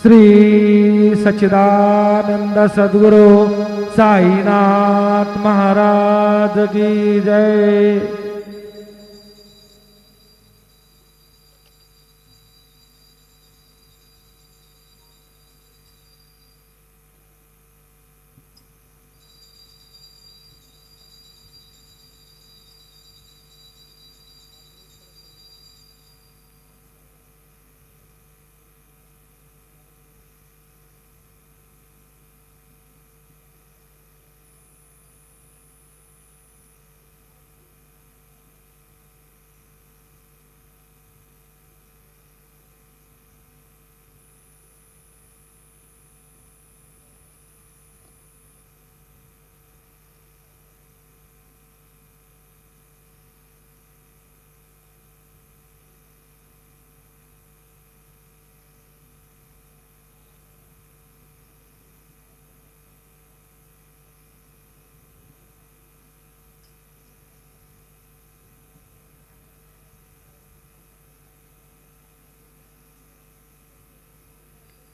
श्री सच्चिदानंद सद्गुरु साईनाथ महाराज की जय।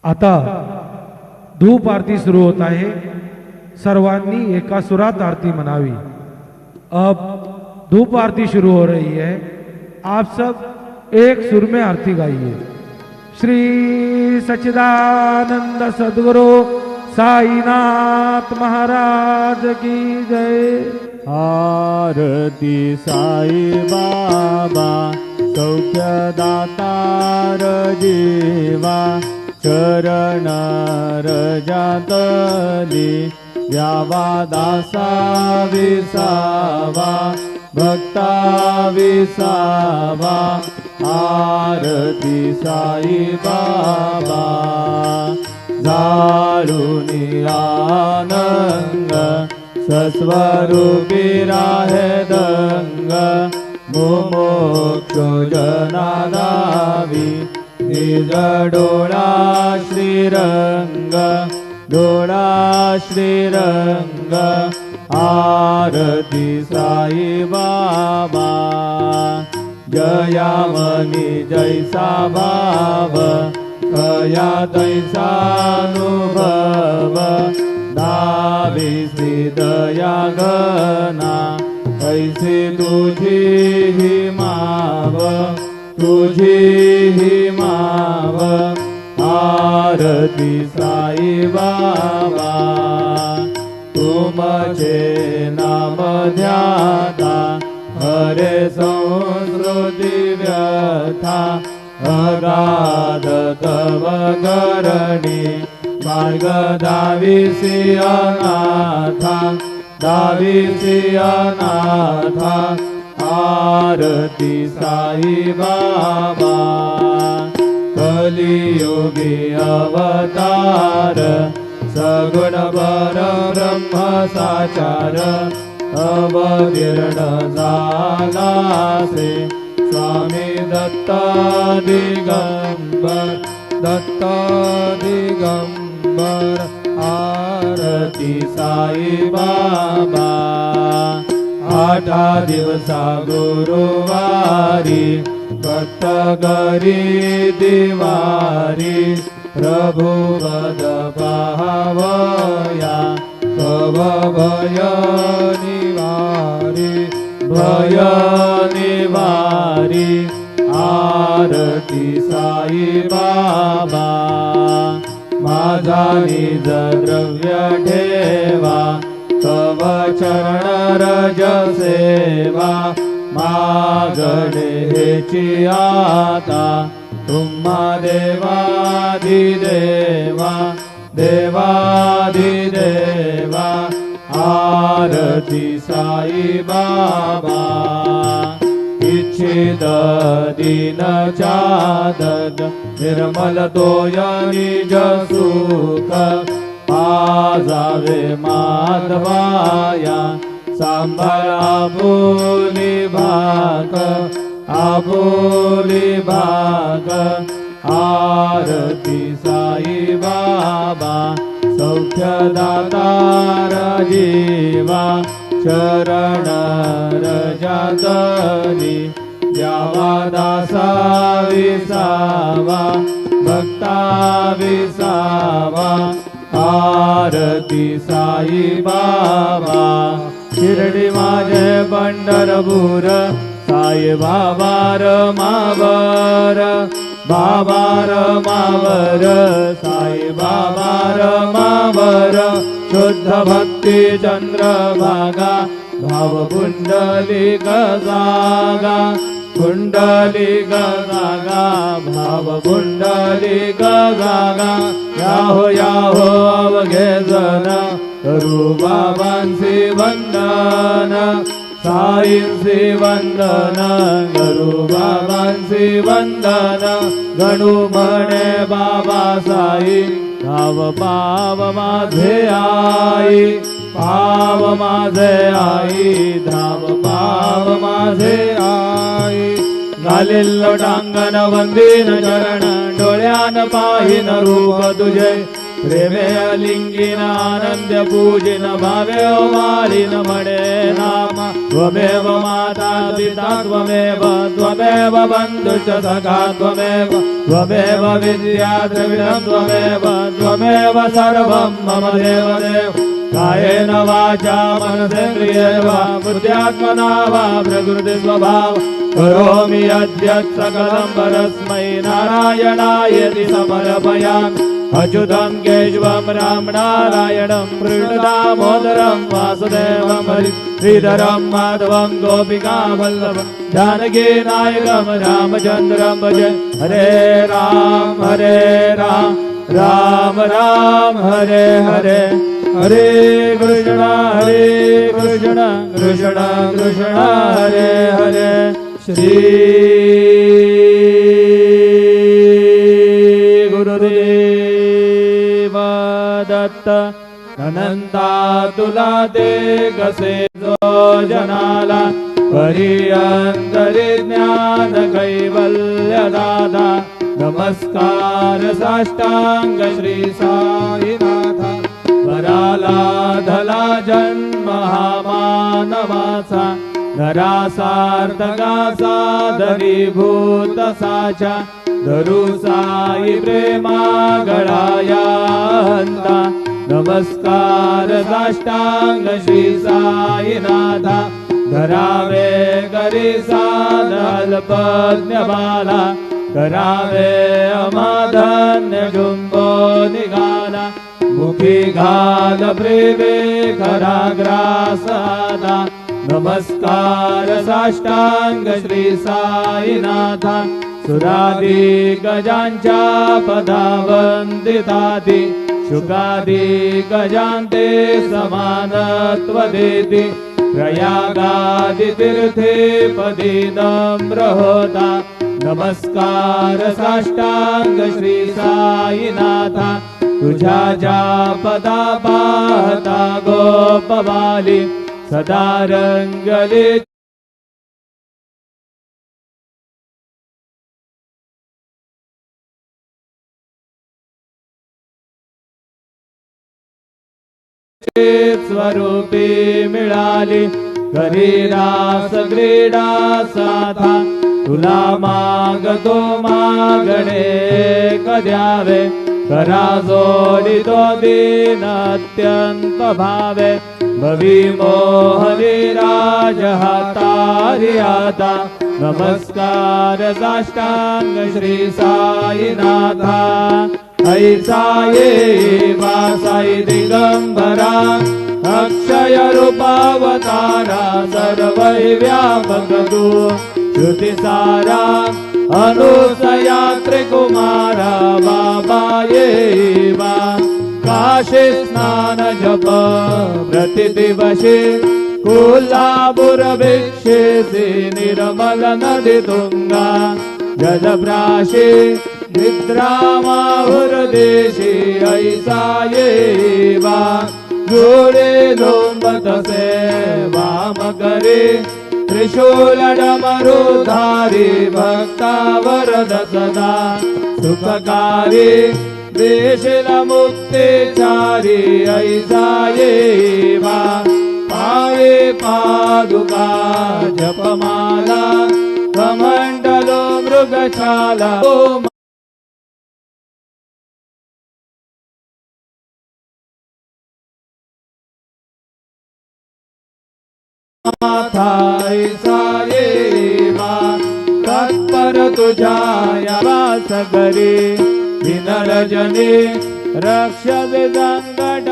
आता धूप आरती सुरू होत आहे। सर्वांनी एका सुरात आरती मनावी। अब धूप आरती शुरू हो रही है। आप सब एक सुर में आरती गाइए। श्री सच्चिदानंद सद्गुरु साईनाथ महाराज की जय। आरती साई बाबा सौख्यदातार जीवा चरण रजातली व्यावा दासा विसावा भक्ता विसावा। आरती साई बाबा जाळूनी आनंद सस्वरूपी राहे दंग मुमोक्ष जनादावी निज डोळा श्रीरंग डोळा श्रीरंग। आरती साई बाबा जयामनी जैसा भाव कया तैसानुभव दावी श्री दया घना ऐसी तुझी ही माव तुझी ही माव। आरती साई बाबा तुमचे नाम ध्याता हरे संस्कृती व्यथा अगाध तव करणी मार्ग दाविसी अनाथा दाविसी अनाथा। आरती साई बाबा कलियुगी अवतार सगुण पर ब्रह्म साचार अवतीर्ण झालासे स्वामी दत्त दिगंबर दत्त दिगंबर। आरती साई बाबा आठा दिवसा गुरुवारी भक्त करी दिवारी प्रभु पद पावया भव भय निवारी भय निवारी। आरती साई बाबा माझा निज द्रव्य ठेवा तव चरण रज सेवा मागणे हेची आता तुम्हा देवाधिदेवा देवाधिदेवा। आरती साई बाबा इच्छित दीन चादद निर्मल तोय निज सुख पाजावे माधवाया सांभाळ आबोली भाग आबोली भाग। आरती साई बाबा सौख्यदातार जीवा चरण रजातली द्यावा दासा विसावा भक्ता विसावा आरती साई बाबा शिर्डी माझे पंढरपूर साई बाबा रमावर बाबा रमावर साई बाबा रमावर शुद्ध भक्ती चंद्रभागा भाव कुंडलिक जागा कुंडलिक जागा भाव कुंडलिक जागा याहो अवघे जन करू बाबांचे वंदन साईंचे वंदन करू बाबांचे वंदन गणू म्हणे बाबा साई धाव पाव माझे आई पाव माझे आई धाव पाव माझे आई घालील लोटांगण वंदीन चरण डोळ्यान पाहिन रूप तुझे प्रेमे लिंगीन आनंद पूजिन भावे वालिन म्हणे नाम त्वमेव माता पिता त्वमेव बंधुश्च सखा त्वमेव विद्या द्रविणं त्वमेव सर्वं मम देवदेव कायेन वाचा मनसेन्द्रियेण वा बुद्ध्यात्मना वा प्रकृति स्वभाव करोमि यद्यत् सकलं परस्मै नारायणायति समर्पयामि अच्युतं केशवं राम नारायणं कृष्णदामोदरं वासुदेवं श्रीधरं माधवं गोपिका वल्लभं जानकी नायकं रामचन्द्रं भजे हरे राम राम राम हरे हरे हरे कृष्ण कृष्ण कृष्ण हरे हरे श्री गुरुदेव दत्त अनंता तुला दे कसे जो जनाला परियंतरी ज्ञान कैवल्य दादा नमस्कार साष्टांग श्री साईनाथा वराला धला जन्म हा मानवाचा नरासार्थकाचा दरीभूत साचा धरू साई प्रेमा गळाया हंता नमस्कार साष्टांग श्री साईनाथा धरावे करी साध अल्पज्ञ बाला करावे अमाधन्य जुंबो निघाला मुखी घाल प्रेमे कराग्रासादा नमस्कार साष्टांग श्री साईनाथा सुरादी गजांच्या पदावंदितादी शुकादी गजांते समानत्व देती प्रयागादि तीर्थे पदी नम्र होता नमस्कार साष्टांग श्री साईनाथा तुझ्या ज्या पदा पाहता गोपबाली सदा रंगले स्वरूपी मिळाली करी रास क्रीडा साधा तुला मागतो मागणे कद्यावे करा जोडितो दीन अत्यंत भावे भवी मोहनी राज हातारी आता नमस्कार साष्टांग श्री साईनाथा ऐसा ये वासाई दिगंबरा अक्षय रूपावतारा सर्वै व्यापक तू श्रुतिसारा अनुसया त्रिकुमारा बाबा ये वा काशी स्नान जप प्रतिदिवशी कोल्हापूर भिक्षेसी निर्मल नदी तुंगा जलप्राशी निद्रामाहुर देशी ऐसा ये वा जोडे लोंबतसे वाम करे त्रिशूल डमरुधारी भक्ता वरद सदा सुखकारी देशिल मुक्तिचारी ऐसा ये वा पाये पादुका जपमाला कमंडलो मृगशाला ऐसा येवा तत्पर तुझ्या या वास करी विनरजनी रक्ष संकट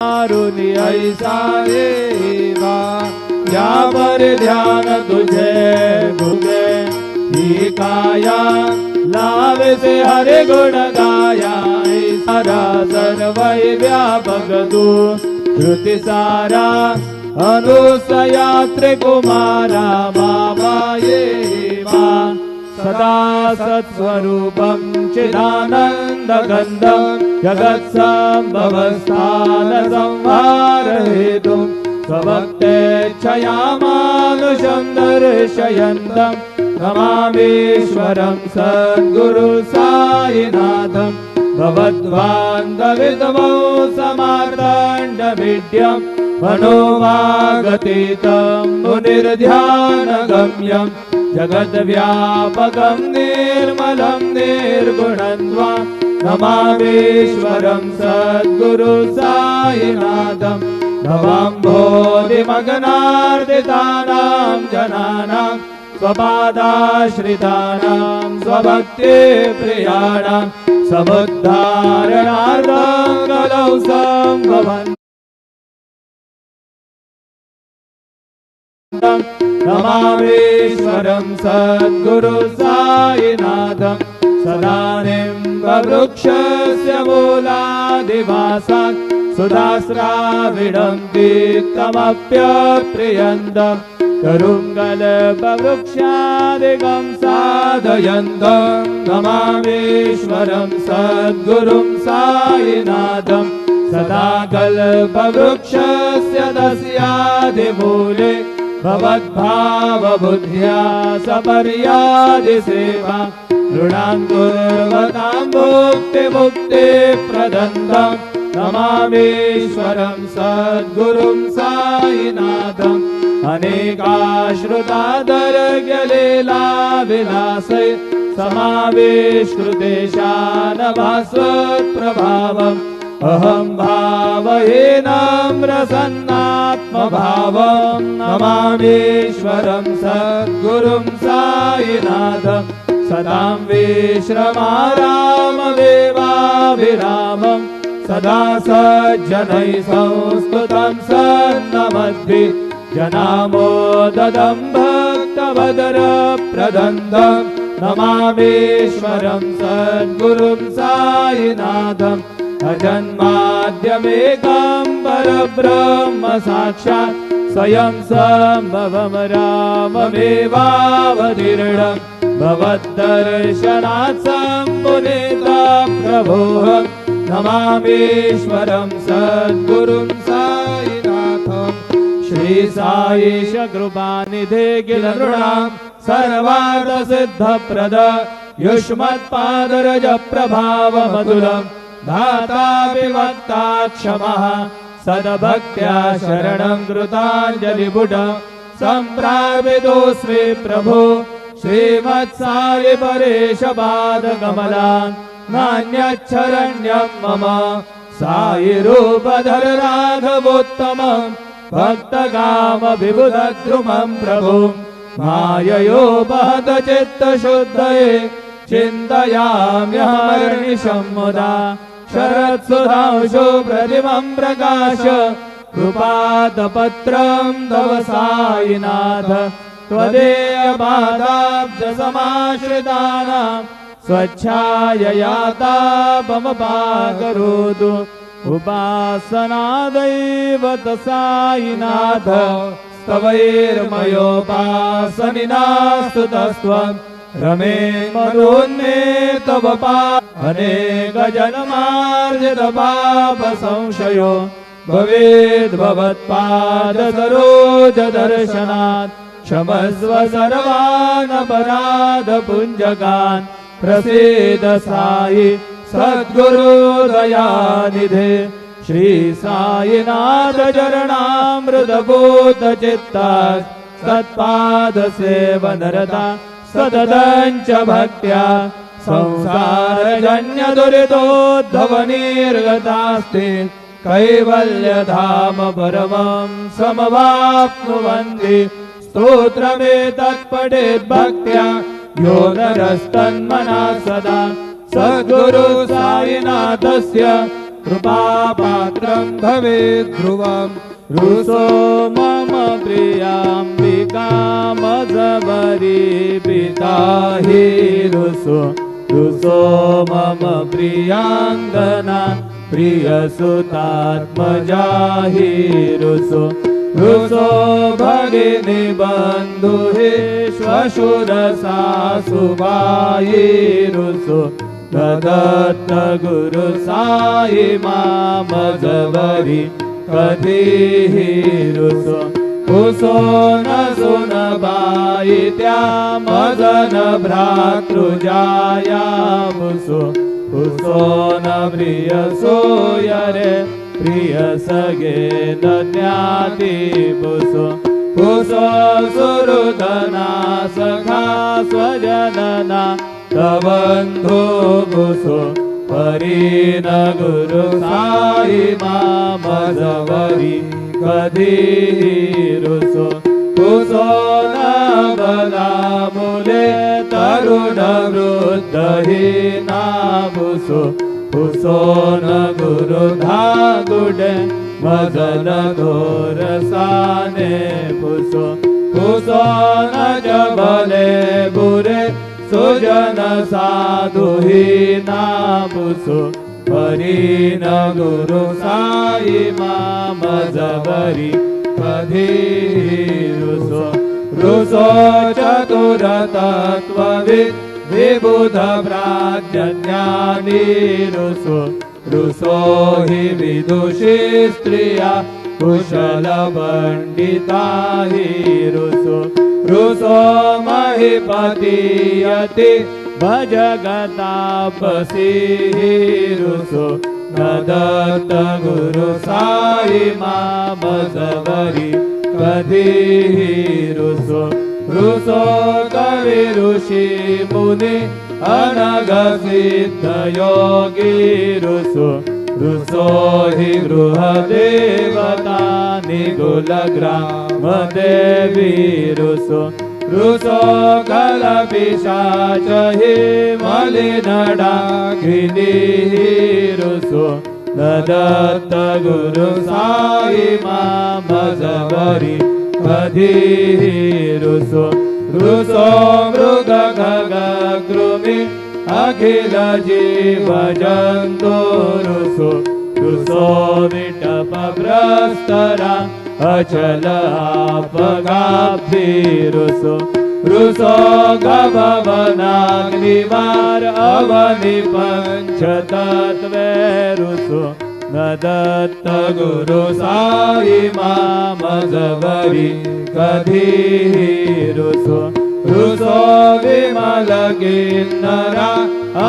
मारुनी ऐसा येवा यावर ध्यान तुझे भुगे ही काया लावे से हरे गुण गाया सारा सर्व व्यापक तू श्रुति सारा अनुसया त्रिकुमारा बाबा ये मा सदा सत्स्वरूपं चिदानंद गंधं जगत् संभवस्थान संहार हेतु स्वभक्तेच्छया मानुषं दर्शयन्तं नमामीश्वरं सद्गुरु साईनाथं भवद्बान्धविद्मौ समार्तण्डविद्यं मनोवागतीतं मुनिर्ध्यानगम्यं जगद्व्यापकं निर्मलं निर्गुणं त्वां नमामीश्वरं सद्गुरु साईनाथं भवाम्भोधिमग्नार्दितानां जनानां स्वपादाश्रितानां स्वभक्ति प्रियाणां समुद्धारणार्थं कलौ सम्भवन्तं नमामीश्वरं सद्गुरु साईनाथं सदानिम्बवृक्षस्य मूलादिवासात् सुधास्राविडं दीप्तमप्यप्रियन्तं करुङ्गलपवृक्षादिकं साधयन्तं नमामीश्वरं सद्गुरुं साईनाथं सदा कल्पवृक्षस्य तस्यादिमूले भवद्भावबुद्ध्या सपर्यादिसेवा नृणां कुर्वतां मुक्तिप्रदन्तं नमामीश्वरं सद्गुरुं साईनाथम् अनेकाश्रुतादर्ग्यलीला विलासै समावेशकृतेशानभास्वत्प्रभावम् अहं भावहीनं प्रसन्नात्मभावं नमामीश्वरं सद्गुरुं साईनाथम् सदां विश्रमारामदेवाभिरामं सदा सज्जनैः संस्तुतं सन्नमद्भिः जनामोददं भक्तवदरप्रदन्दं नमामीश्वरं सद्गुरुं साईनाथम् अजन्माद्यमेकं परब्रह्म साक्षात् स्वयं सम्भवं राममेवावतीर्णं भवद्दर्शनात् सम्पुनीतं प्रभोऽहं नमामीश्वरं सद्गुरुं साईनाथम् श्री साईश कृपानिधे किल नृणां सर्वार्थसिद्धप्रद युष्मत्पादरज प्रभावमतुलं धाता विभक्ता क्षमः सद्भक्त्या शरणं कृताञ्जलिपुटं सम्प्रापितोऽस्मि प्रभो श्रीमत्साई परेश पादकमलां नान्यच्छरण्यं मम साई रूपधर राघवोत्तमं भक्तकामविबुधद्रुमं प्रभुं माययोपहत चित्तशुद्धये चिन्तयाम्यहमर्निशं मुदा शरत्सुधांशु प्रतिमं प्रकाश कृपादपत्रं तव साईनाथ त्वदेयपादाब्जसमाश्रितानां स्वच्छायया तापमपाकरोतु उपासनादैवत साईनाथ स्तवैर्मयोपासनिनास्तुतस्त्वं रमे मनोन्मे तव अनेकजन्मार्जित पाप संशयो भवेद्भवत्पाद सरोज दर्शनात् क्षमस्व सर्वान् अपराध पुञ्जकान् प्रसीद साई सद्गुरु दयानिधे श्री साईनाथ चरणामृतभूत चित्ता सत्पाद सेवनरता सततं च भक्त्या संसारजन्य दुरितोद्धव निर्गतास्ते कैवल्यधाम परमं समवाप्नुवन्ति स्तोत्रमेतत्पठेत् भक्त्या यो नरस्तन्मना सदा सद्गुरु साईनाथस्य कृपापात्रं भवेत् ध्रुवम् रुसो मम प्रियाम्बिकामजवरी पिता हि रुसो रुसो मम प्रियाङ्गना प्रियसुतात्मजा हि रुसो रुसो भगिनी बन्धुः श्वशुरसासुबायि रुसो ददत्त गुरु साई मामजवरी कधीहि रुसो कुसो न सुन बाई त्या मदन भ्रातृजाया मुसो कुसो न प्रिय सोयरे प्रिय सगे न ज्ञाति मुसो कुसो सुहृदना सखा स्वजनना तबंधो बुसो परीन गुरु साई मामजवरी कधीहि रुसो कुसो न बला मुले तरुण वृद्ध हीना बुसो कुसो न गुरु धागुडे मदन घोर साने पुसो कुसो न जबले बुरे सुजन साधु हीना बुसो परीन गुरु साई मामजवरी कधीहि रुसो रुसो चतुर तत्त्वविद् विबुध प्राज्ञानी रुसो रुसो हि विदुषी स्त्रिया कुशल पंडिता हि रुसो रुसो महीपतीयति भजगतापसी रुसो न दत्त गुरु साई मामजवरी कधीहि रुसो रुसो कवि ऋषि मुनि अनग सिद्ध योगी रुसो रुसो हि गृह देवता निगुल ग्राम देवी रुसो रुसो खल पिशाच हि मलिन डाकिनी रुसो न दत्त गुरु साई मामजवरी कधीहि रुसो रुसो मृग खग कृमि अखिल जीव जन्तु रुसो रुसो विटप भ्रस्तरा अचल आपगाब्धि रुसो रुसो गभवनाग्निवार अवनि पंचतत्वे रुसो न दत्त गुरु साई मामजवरी कधीहि रुसो रुसो विमल किन्नरा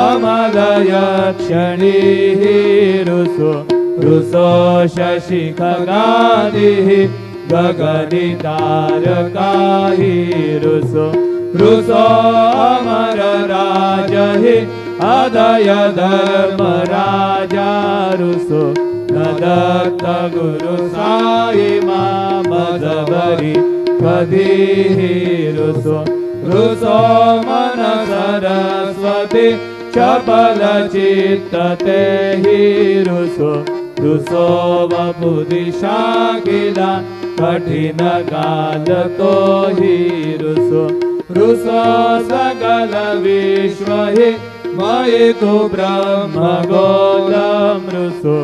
अमल यक्षणी रुसो रुसो शशि खगादिः गगनि तारका रुसो रुसो अमर राजहि अदय धर्म राजा रुसो न दत्त गुरु साई मामजवरी कधीहि रुसो रुसो मन सरस्वती चपल चित्त तेहि रुसो रुसो वपुदिशा किला कठिन काल तो हि रुसो रुसो सकल विश्व हि मयि तु ब्रह्म गोलम रुसो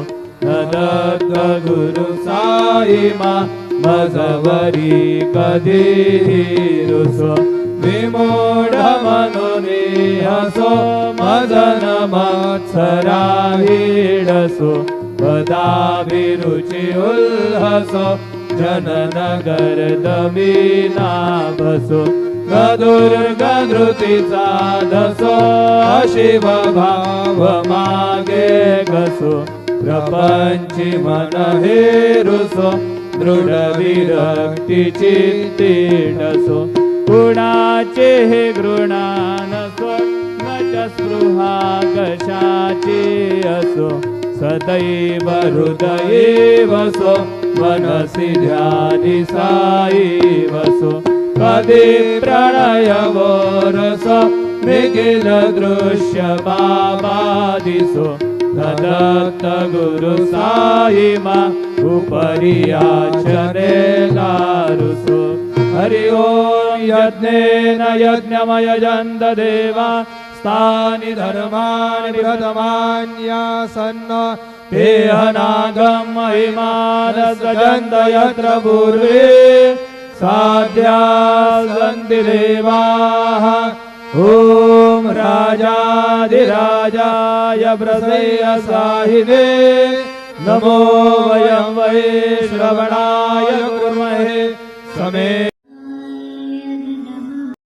न दत्त गुरु साई मामजवरी कधीहि रुसो विमूढ मनुनिहसो मदन मत्सराहीडसो पदाभिरुचि उल्हसो जनन गर्दमीनाभसो गदुर्गधृति साधसो अशिव भाव मागे घसो प्रपंची मन हेरुसो दृढ विरक्ती चित्तीडसो कुणाचे हे गृणानसो न स्पृहा कशाची असो सदैव हृदये वसो मनसि ध्यानी साई वसो कधी प्रणय वरस निखिल दृश्य बाबा दिसो दत्त गुरु साई मा उपरि याचने लारुसो हरि ओम यज्ञेन यज्ञमयजन्त देवा स्थानि धर्माणि बृहतमान्यासन्न ते अनागम महिमानसजन्त यत्र पूर्वे साध्या सन्ति देवाः ॐ राजाधिराजाय प्रसेयसाहिने नमो वयं वै श्रवणाय कुर्महे समे